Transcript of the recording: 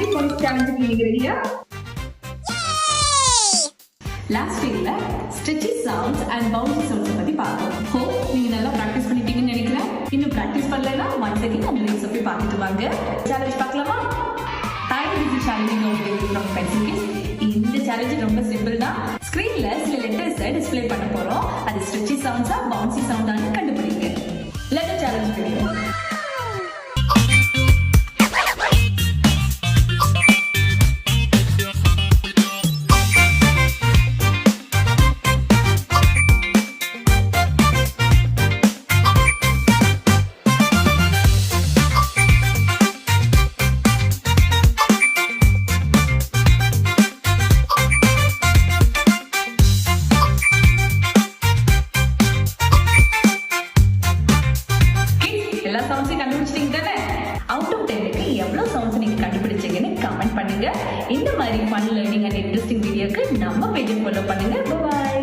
Happy Phonics Challenge நீங்க ரெடியா? Last வீக்ல stretchy sounds and bouncy sounds பத்தி பார்த்தோம். ஹோப் நீங்க நல்லா பிராக்டிஸ் பண்ணிட்டீங்கன்னு நினைக்கிறேன். இன்னும் பிராக்டிஸ் பண்ணலைன்னா ஒன்ஸ் அகைன் அந்த லிங்க்ஸ் போய் பார்த்துட்டு வாங்க. சேலஞ்ச் பார்க்கலாமா? Time is challenging out from pencil kiss. இந்த சேலஞ்ச் ரொம்ப சிம்பிள் தான். ஸ்கிரீன்ல சில லெட்டர்ஸை டிஸ்ப்ளே பண்ண போறோம். அது ஸ்ட்ரெச்சி சவுண்ட்ஸா பவுன்சி சவுண்டான்னு கண்டுபிடிங்க. Let the challenge begin. எல்லா சவுண்ட்ஸையும் கண்டுபிடிச்சிட்டீங்க தானே? அவுட் ஆஃப் 10க்கு எவ்வளவு சவுண்ட்ஸ் நீங்க கண்டுபிடிச்சீங்கன்னு கமெண்ட் பண்ணுங்க. இந்த மாதிரி ஃபன் லேர்னிங் அண்ட் இன்ட்ரெஸ்டிங் வீடியோக்கு நம்ம பேஜை ஃபாலோ பண்ணுங்க. பை.